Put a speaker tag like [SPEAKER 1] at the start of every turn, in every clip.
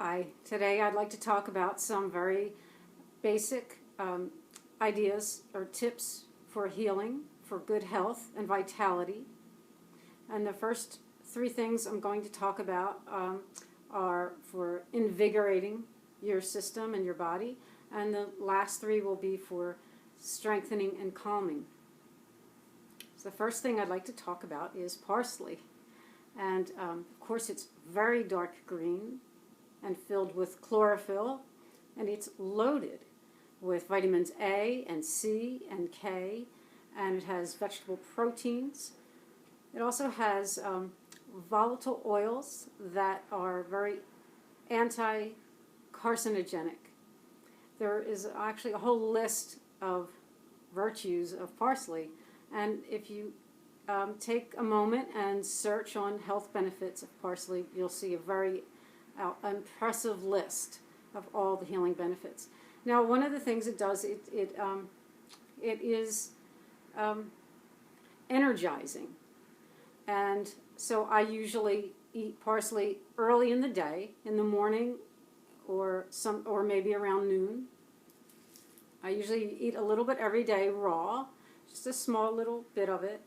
[SPEAKER 1] Hi, today I'd like to talk about some very basic ideas or tips for healing, for good health and vitality. And the first three things I'm going to talk about are for invigorating your system and your body, and the last three will be for strengthening and calming. So the first thing I'd like to talk about is parsley. And of course it's very dark green and filled with chlorophyll, and it's loaded with vitamins A and C and K, and it has vegetable proteins. It also has volatile oils that are very anti-carcinogenic. There is actually a whole list of virtues of parsley, and if you take a moment and search on health benefits of parsley, you'll see a very impressive list of all the healing benefits. Now, one of the things it does, it is energizing, and so I usually eat parsley early in the day, in the morning, or maybe around noon. I usually eat a little bit every day raw, just a small little bit of it.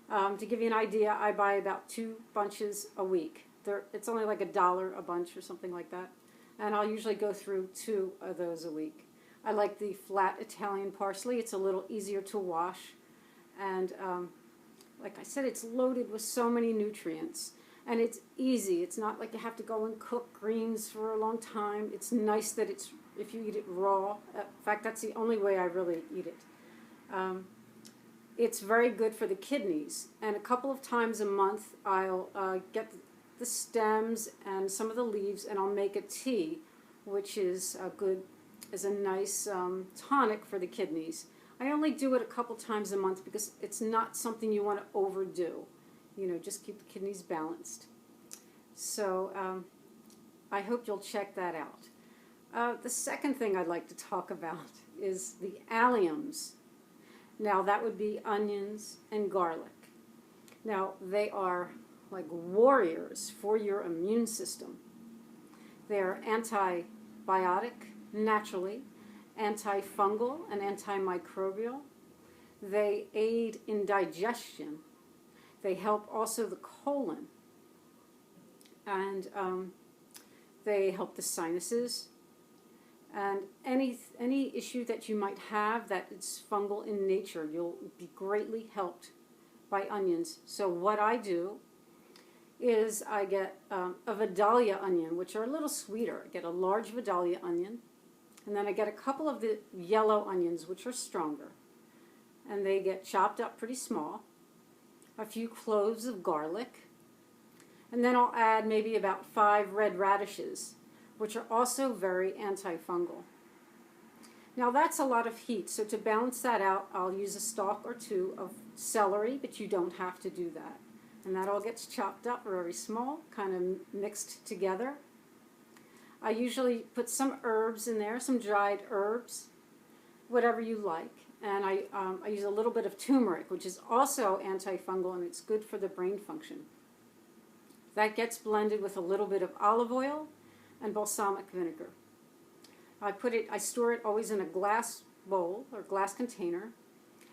[SPEAKER 1] To give you an idea, I buy about 2 bunches a week. It's only like $1 a bunch or something like that. And I'll usually go through 2 of those a week. I like the flat Italian parsley. It's a little easier to wash. And like I said, it's loaded with so many nutrients. And it's easy. It's not like you have to go and cook greens for a long time. It's nice that if you eat it raw. In fact, that's the only way I really eat it. It's very good for the kidneys. And a couple of times a month, I'll get the stems and some of the leaves, and I'll make a tea, which is a nice tonic for the kidneys. I only do it a couple times a month because it's not something you want to overdo. You know, just keep the kidneys balanced. So I hope you'll check that out. The second thing I'd like to talk about is the alliums. Now, that would be onions and garlic. Now, they are like warriors for your immune system. They're antibiotic, naturally, antifungal and antimicrobial. They aid in digestion. They help also the colon. And they help the sinuses. And any issue that you might have that is fungal in nature, you'll be greatly helped by onions. So what I do is I get a Vidalia onion, which are a little sweeter. I get a large Vidalia onion, and then I get a couple of the yellow onions, which are stronger, and they get chopped up pretty small, a few cloves of garlic, and then I'll add maybe about 5 red radishes, which are also very antifungal. Now, that's a lot of heat, so to balance that out, I'll use a stalk or 2 of celery, but you don't have to do that. And that all gets chopped up very small, kind of mixed together. I usually put some herbs in there, some dried herbs, whatever you like. And I use a little bit of turmeric, which is also antifungal, and it's good for the brain function. That gets blended with a little bit of olive oil and balsamic vinegar. I store it always in a glass bowl or glass container,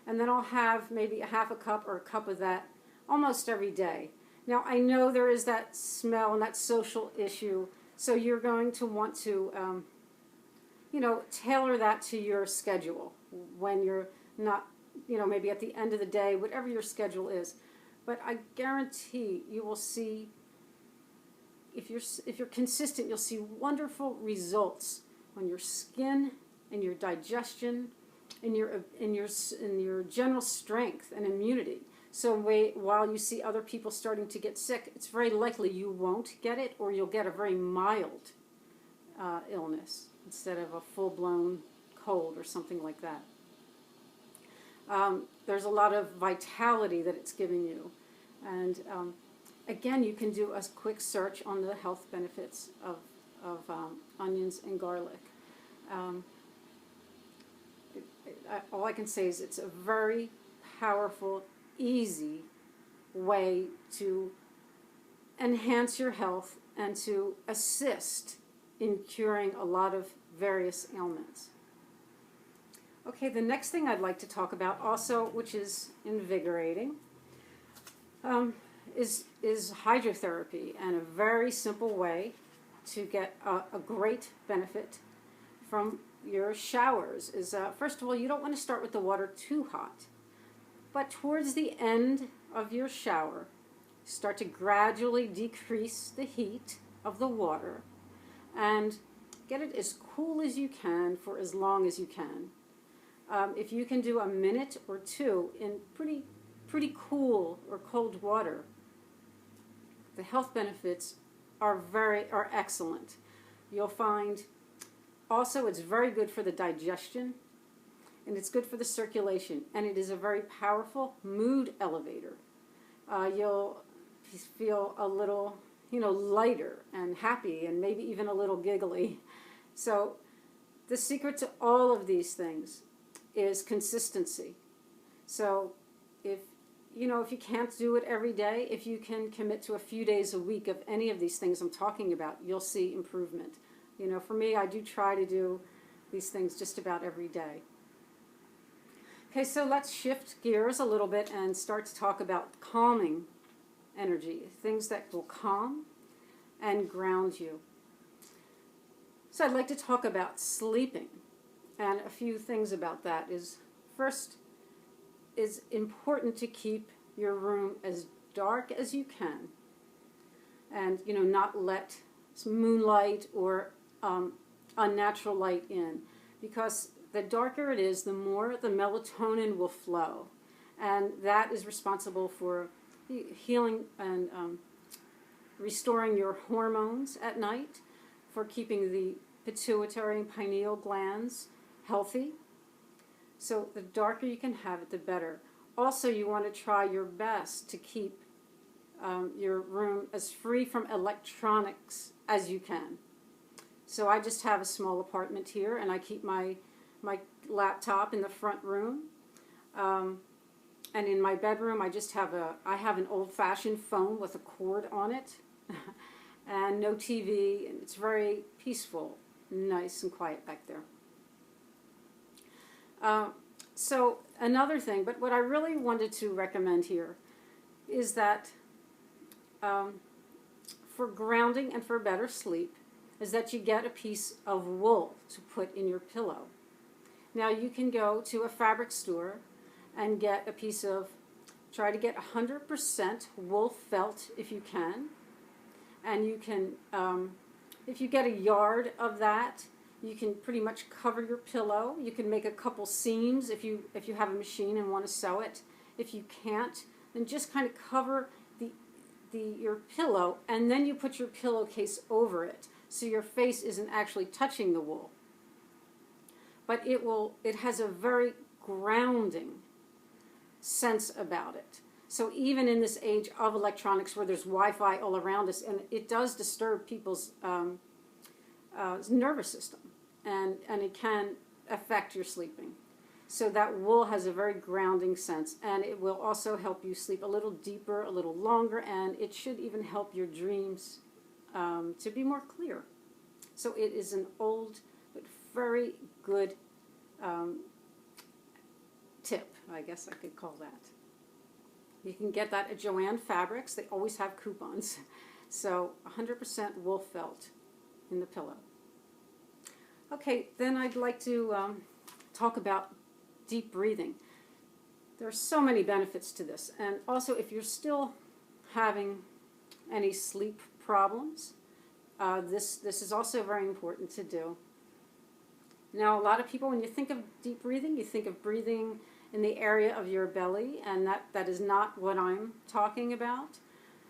[SPEAKER 1] and then I'll have maybe a half a cup or a cup of that almost every day. Now, I know there is that smell and that social issue, so you're going to want to, tailor that to your schedule when you're not, maybe at the end of the day, whatever your schedule is. But I guarantee you will see, if you're consistent, you'll see wonderful results on your skin and your digestion and your general strength and immunity. So while you see other people starting to get sick, it's very likely you won't get it, or you'll get a very mild illness instead of a full-blown cold or something like that. There's a lot of vitality that it's giving you. And again, you can do a quick search on the health benefits of onions and garlic. All I can say is it's a very powerful, easy way to enhance your health and to assist in curing a lot of various ailments. Okay, the next thing I'd like to talk about also, which is invigorating, is hydrotherapy, and a very simple way to get a great benefit from your showers is, first of all, you don't want to start with the water too hot, but towards the end of your shower, start to gradually decrease the heat of the water and get it as cool as you can for as long as you can. If you can do a minute or two in pretty cool or cold water, the health benefits are excellent. You'll find also it's very good for the digestion, and it's good for the circulation, and it is a very powerful mood elevator. You'll feel a little, lighter and happy, and maybe even a little giggly. So the secret to all of these things is consistency. So if you can't do it every day, if you can commit to a few days a week of any of these things I'm talking about, you'll see improvement. For me, I do try to do these things just about every day. Okay, so let's shift gears a little bit and start to talk about calming energy, things that will calm and ground you. So I'd like to talk about sleeping, and a few things about that is, first, it's important to keep your room as dark as you can, and not let moonlight or unnatural light in, because the darker it is, the more the melatonin will flow, and that is responsible for healing and restoring your hormones at night, for keeping the pituitary and pineal glands healthy. So the darker you can have it, the better. Also, you want to try your best to keep your room as free from electronics as you can. So I just have a small apartment here, and I keep my laptop in the front room. And in my bedroom, I have an old-fashioned phone with a cord on it, and no TV, and it's very peaceful, nice and quiet back there. So another thing, but what I really wanted to recommend here is that for grounding and for better sleep, is that you get a piece of wool to put in your pillow. Now you can go to a fabric store and get a piece of, try to get 100% wool felt if you can. And you can, if you get a yard of that, you can pretty much cover your pillow. You can make a couple seams if you have a machine and want to sew it. If you can't, then just kind of cover your pillow, and then you put your pillowcase over it, so your face isn't actually touching the wool. But it has a very grounding sense about it. So even in this age of electronics where there's Wi-Fi all around us, and it does disturb people's nervous system, and it can affect your sleeping. So that wool has a very grounding sense, and it will also help you sleep a little deeper, a little longer, and it should even help your dreams to be more clear. So it is an old but very good tip, I guess I could call that. You can get that at Joann Fabrics. They always have coupons. So 100% wool felt in the pillow. Okay, then I'd like to talk about deep breathing. There are so many benefits to this. And also, if you're still having any sleep problems, this is also very important to do. Now, a lot of people, when you think of deep breathing, you think of breathing in the area of your belly, and that is not what I'm talking about.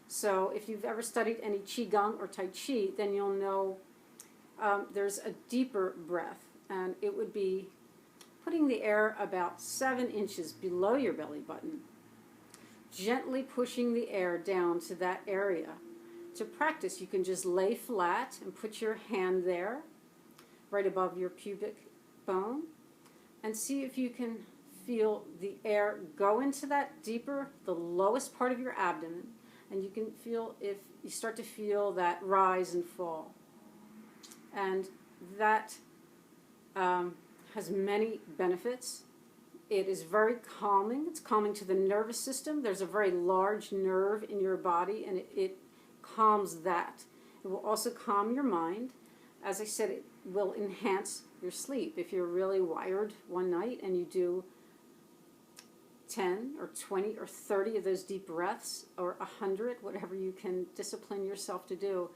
[SPEAKER 1] So if you've ever studied any Qigong or Tai Chi, then you'll know there's a deeper breath, and it would be putting the air about 7 inches below your belly button, gently pushing the air down to that area. To practice, you can just lay flat and put your hand there, right above your pubic bone, and see if you can feel the air go into that deeper, the lowest part of your abdomen, and you can feel if you start to feel that rise and fall. And that has many benefits. It is very calming. It's calming to the nervous system. There's a very large nerve in your body, and it calms that. It will also calm your mind. As I said, it will enhance your sleep. If you're really wired one night and you do 10 or 20 or 30 of those deep breaths, or 100, whatever you can discipline yourself to do,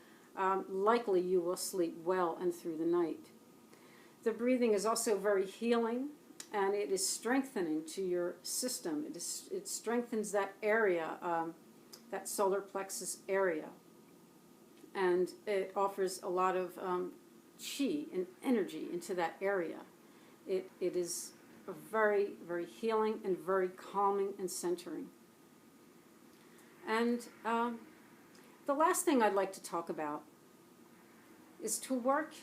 [SPEAKER 1] likely you will sleep well and through the night. The breathing is also very healing, and it is strengthening to your system. It strengthens that area, that solar plexus area, and it offers a lot of chi and energy into that area. It is very, very healing and very calming and centering. And the last thing I'd like to talk about is to work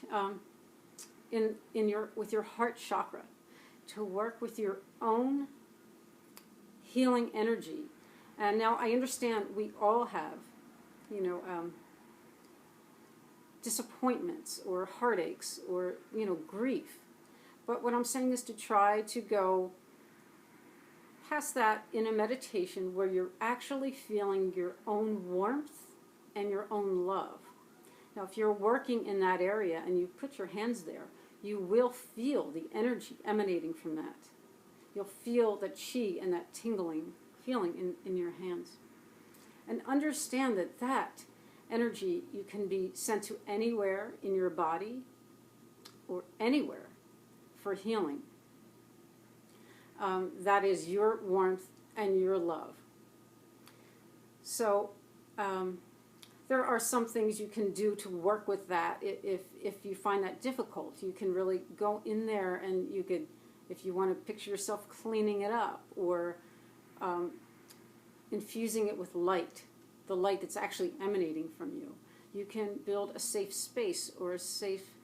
[SPEAKER 1] with your heart chakra, to work with your own healing energy. And now I understand we all have, disappointments or heartaches or, grief. But what I'm saying is to try to go past that in a meditation where you're actually feeling your own warmth and your own love. Now, if you're working in that area and you put your hands there, you will feel the energy emanating from that. You'll feel the chi and that tingling feeling in your hands. And understand that that energy you can be sent to anywhere in your body or anywhere for healing. That is your warmth and your love. So there are some things you can do to work with that. If you find that difficult, you can really go in there, and you could, if you want to picture yourself cleaning it up or infusing it with light, the light that's actually emanating from you. You can build a safe space or a safe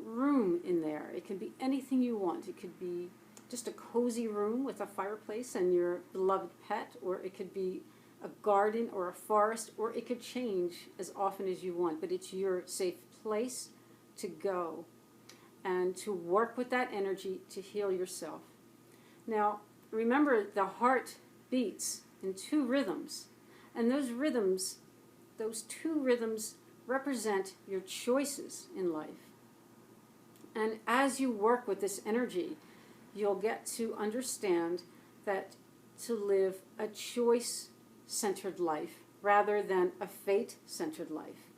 [SPEAKER 1] room in there. It can be anything you want. It could be just a cozy room with a fireplace and your beloved pet, or it could be a garden or a forest, or it could change as often as you want, but it's your safe place to go and to work with that energy to heal yourself. Now, remember, the heart beats in 2 rhythms, and those two rhythms represent your choices in life. And as you work with this energy, you'll get to understand that to live a choice-centered life rather than a fate-centered life.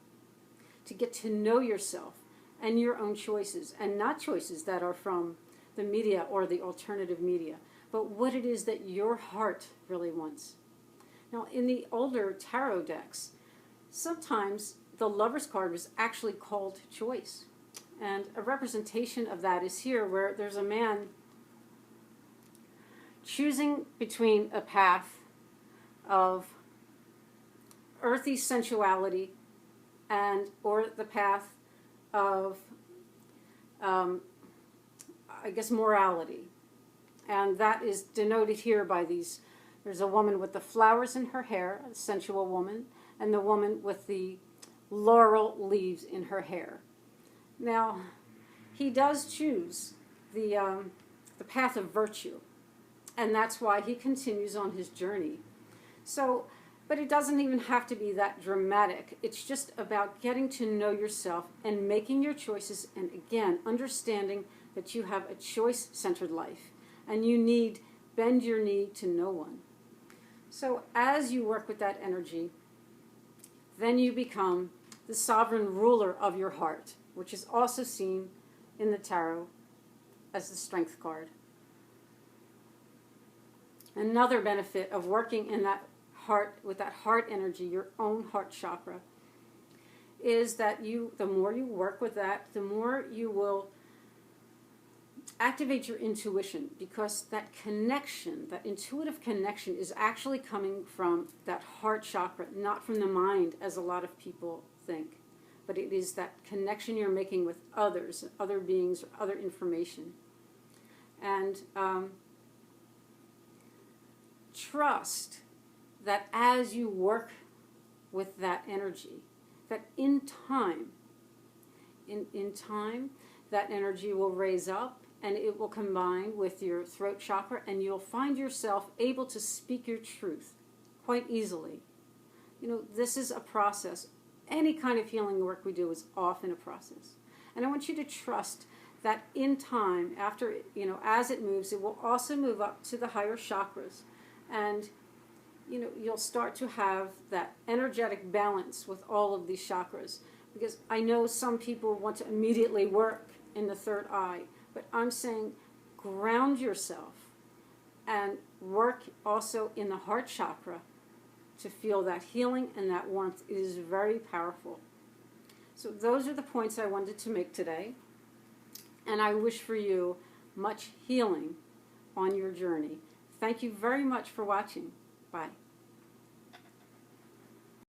[SPEAKER 1] To get to know yourself and your own choices, and not choices that are from the media or the alternative media, but what it is that your heart really wants. Now, in the older tarot decks, sometimes the Lover's card was actually called choice. And a representation of that is here, where there's a man choosing between a path of earthy sensuality or the path of, morality. And that is denoted here by these. There's a woman with the flowers in her hair, a sensual woman, and the woman with the laurel leaves in her hair. Now, he does choose the path of virtue, and that's why he continues on his journey. So, but it doesn't even have to be that dramatic. It's just about getting to know yourself and making your choices, and again, understanding that you have a choice-centered life, and you need bend your knee to no one. So as you work with that energy, then you become the sovereign ruler of your heart, which is also seen in the tarot as the Strength card. Another benefit of working in that heart, with that heart energy, your own heart chakra, is that the more you work with that, the more you will activate your intuition, because that connection, that intuitive connection, is actually coming from that heart chakra, not from the mind, as a lot of people think. But it is that connection you're making with others, other beings, or other information. And trust that as you work with that energy, that in time, in time, that energy will raise up and it will combine with your throat chakra, and you'll find yourself able to speak your truth quite easily. You know, this is a process. Any kind of healing work we do is often a process. And I want you to trust that in time, after, you know, as it moves, it will also move up to the higher chakras. And, you know, you'll start to have that energetic balance with all of these chakras. Because I know some people want to immediately work in the third eye, but I'm saying ground yourself and work also in the heart chakra to feel that healing and that warmth. It is very powerful. So those are the points I wanted to make today. And I wish for you much healing on your journey. Thank you very much for watching. Bye.